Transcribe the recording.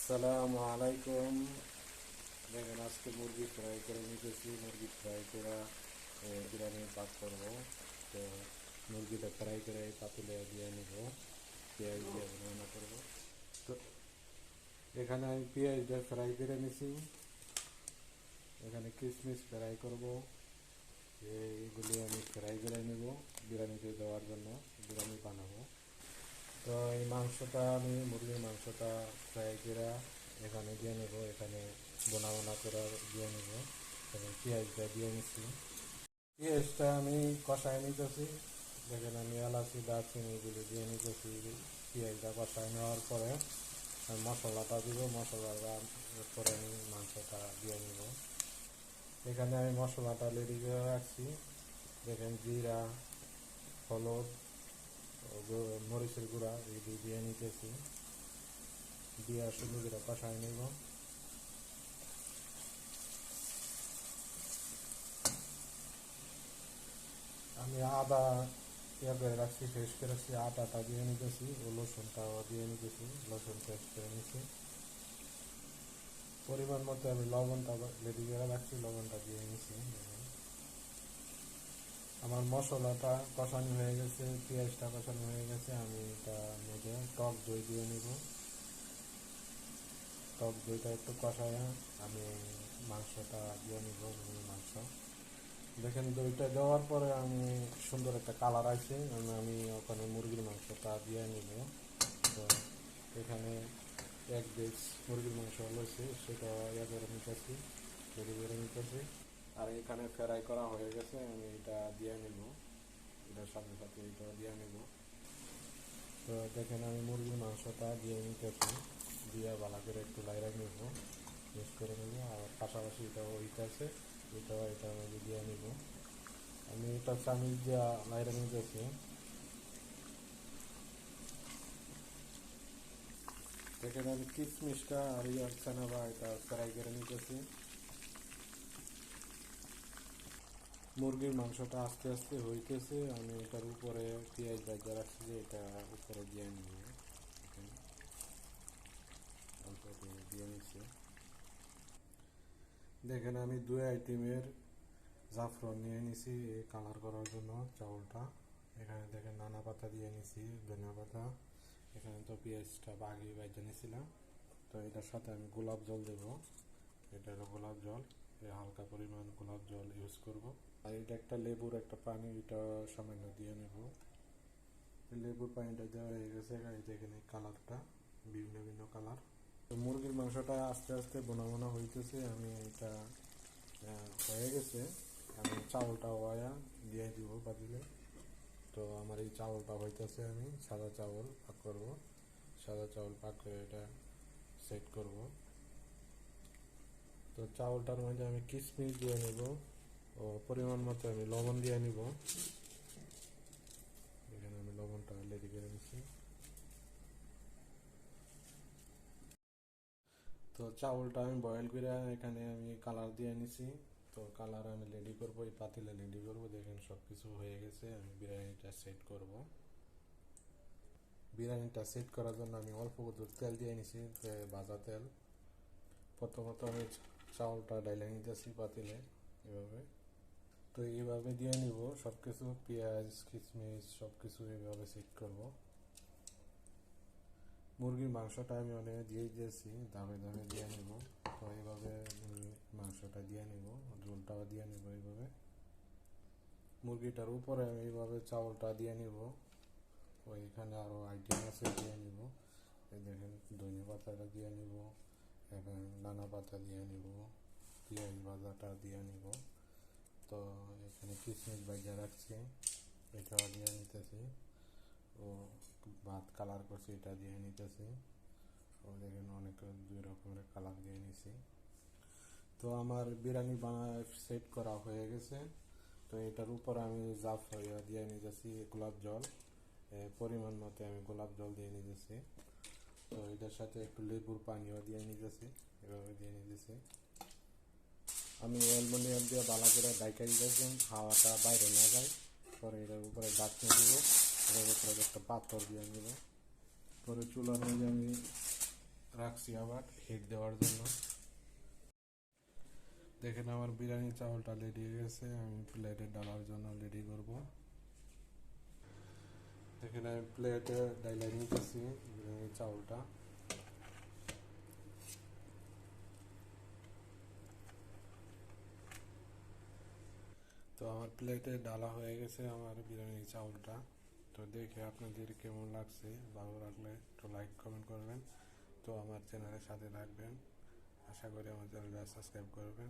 আসসালামু আলাইকুম। দেখেন আজকে মুরগি ফ্রাই করে নিতেছি। মুরগি ফ্রাই করে বিরিয়ানি পাক করবো। তো মুরগিটা ফ্রাই করে এই পাতিলে দিয়ে নিব, পেঁয়াজ দিয়ে রান্না করবো। তো এখানে আমি পেঁয়াজটা ফ্রাই করে নিছি। এখানে কিশমিশ ফ্রাই করব। এইগুলি আমি ফ্রাই করে নিব বিরিয়ানিতে দেওয়ার জন্য, বিরিয়ানি বানাবো। তো এই মাংসটা আমি মুরগির মাংসটা ফ্রাই করে এখানে দিয়ে নেব, এখানে বোনা বোনা করে দিয়ে নেব এবং পেঁয়াজটা দিয়ে নিচ্ছি। পেঁয়াজটা আমি কষায় নিতেছি। দেখেন আমি এলাচি দারচিনি এগুলো দিয়ে নিতেছি। পেঁয়াজটা কষায় নেওয়ার পরে আমি মশলাটা দিব, মশলাটা পরে আমি মাংসটা দিয়ে নেব। এখানে আমি মশলাটা রেডি করে রাখছি। দেখেন জিরা, হলুদ, মরিচের গুঁড়া এগুলি দিয়ে নিতেছি, দিয়ে সুন্দর করে কষায় নেব। আমি আদা করে রাখছি, ফ্রেশ করে রাখছি, আদাটা দিয়ে নিতেছি ও রসুনটাও দিয়ে নিতেছি, রসুন পেস্ট করে নিচ্ছি। পরিমাণ মতো আমি লবণটা রেডি করে রাখছি, লবণটা দিয়ে নিচ্ছি। আমার মশলাটা কষানো হয়ে গেছে, পেঁয়াজটা কষানো হয়ে গেছে। আমি এটা মধ্যে টক দই দিয়ে নিব। টক দইটা একটু কষায় আমি মাংসটা দিয়ে নিব, মাংস। দেখেন দইটা দেওয়ার পরে আমি সুন্দর একটা কালার আসে, আমি ওখানে মুরগির মাংসটা দিয়ে নিব। তো এখানে 1 পিস মুরগির মাংস রয়েছে, সেটা করে নিতেছি, রেডি করে নিতেছি। আর এখানে ফ্রাই করা হয়ে গেছে, আমি এটা দিয়ে নিব, এটার সাথে সাথে এটা দিয়ে নিব। তো দেখেন আমি মুরগির মাংসটা দিয়ে নিতেছি, দিয়ে ভালো করে একটু লাইরা নিব, মিক্স করে নিব। আর পাশাপাশি এটাও হইতেছে, এটাও এটার মধ্যে দিয়ে নিব। আমি এটা চামিচ দিয়ে লাইরা নিতেছি। দেখেন আমি কিশমিশটা আর ইয়ার চানাবা এটা ফ্রাই করে নিতেছি। মুরগির মাংসটা আস্তে আস্তে হইতেছে, আমি এটার উপরে পেঁয়াজ ভাজা রাখছি যে এটা উপরে দিয়ে নিব। অল্প দিয়ে নিচ্ছি। দেখেন আমি 2 আইটেমের জাফরান নিয়ে নিছি এই কালার করার জন্য চাউলটা। এখানে দেখেন নানা পাতা দিয়ে নিছি, ধনিয়া পাতা। এখানে তো পেঁয়াজটা বাগিয়ে বাইজা নিয়েছিলাম। তো এটার সাথে আমি গোলাপ জল দেব। এটা হলো গোলাপ জল, হালকা পরিমাণ গোলাপ জল ইউজ করব। আর এটা একটা লেবুর একটা পানি, এটা সামান্য দিয়ে নেব। লেবুর পানিটা দেওয়া হয়ে গেছে। দেখেন এই কালারটা, ভিন্ন ভিন্ন কালার। তো মুরগির মাংসটা আস্তে আস্তে বোনা বোনা হইতেছে, আমি এটা হয়ে গেছে। আমি চাউলটা ওয়া দিয়ে দিব পাতিলে। তো আমার এই চাউলটা হইতেছে, আমি সাদা চাউল পাক করব। সাদা চাউল পাক করে এটা সেট করব। তো চাউলটার মধ্যে আমি কিশমিশ দিয়ে নেব ও পরিমাণ মতো আমি লবণ দিয়ে নিব। এখানে আমি লবণটা রেডি করে নিচ্ছি। তো চাউলটা আমি বয়েল করে এখানে আমি কালার দিয়ে নিছি। তো কালার আমি রেডি করবো, এই পাতিলে রেডি করবো। দেখেন সব কিছু হয়ে গেছে, আমি বিরিয়ানিটা সেট করব। বিরিয়ানিটা সেট করার জন্য আমি অল্প তেল দিয়ে নিছি, ভাজা তেল। প্রথমত আমি চাউলটা ডাইলে নিতেছি পাতিলে এভাবে। তো এইভাবে দিয়ে নিব সব কিছু, পেঁয়াজ কিশমিশ সব কিছু এইভাবে সেট করব। মুরগির মাংসটা আমি অনেক দিয়ে দিয়েছি, দামে দামে দিয়ে নিব। তো এইভাবে মাংসটা দিয়ে নিব, ঝোলটাও দিয়ে নিব এইভাবে। মুরগিটার উপরে আমি এইভাবে চাউলটা দিয়ে নিব। ওইখানে আরও আইটেম আছে, দিয়ে নিব। এই দেখেন ধনিয়া পাতাটা দিয়ে নিব, এখানে নানা পাতা দিয়ে নিব, পেঁয়াজ ভাজাটা দিয়ে নিব। তো এখানে কিশমিশ ভাজা রাখছি, এটাও দিয়ে নিতেছি। ও ভাত কালার করছি, এটা দিয়ে নিতেছি। ও দেখেন অনেক 2 রকমের কালার দিয়ে নিছি। তো আমার বিরিয়ানি সেট করা হয়ে গেছে। তো এটার উপর আমি দিয়ে নিতেছি গোলাপ জল, পরিমাণ মতো আমি গোলাপ জল দিয়ে নিতেছি। তো এটার সাথে একটু লেবুর পানিও দিয়ে নিতেছি, এভাবে দিয়ে নিতেছি। আমি অ্যালুমিনিয়াম দিয়ে ভালো করে ডাইকা দিতেছি, হাওয়াটা বাইরে না যায়। পরে এটার উপরে ঢাকনি দিব, এটার উপরে একটা পাথর দিয়ে নিব। পরে চুলার মধ্যে আমি রাখছি আবার হিট দেওয়ার জন্য। দেখেন আমার বিরিয়ানি চাউলটা রেডি হয়ে গেছে, আমি প্লেটে ডালার জন্য রেডি করব। দেখেন আমি প্লেটে ডাইলা নিতেছি বিরিয়ানি চাউলটা। তো আমার প্লেটে ডালা হয়ে গেছে আমার বিরিয়ানি চাউলটা। তো দেখে আপনাদের কেমন লাগছে, ভালো লাগলে একটু লাইক কমেন্ট করবেন। তো আমার চ্যানেলের সাথে থাকবেন, আশা করি আমার চ্যানেলটা সাবস্ক্রাইব করবেন।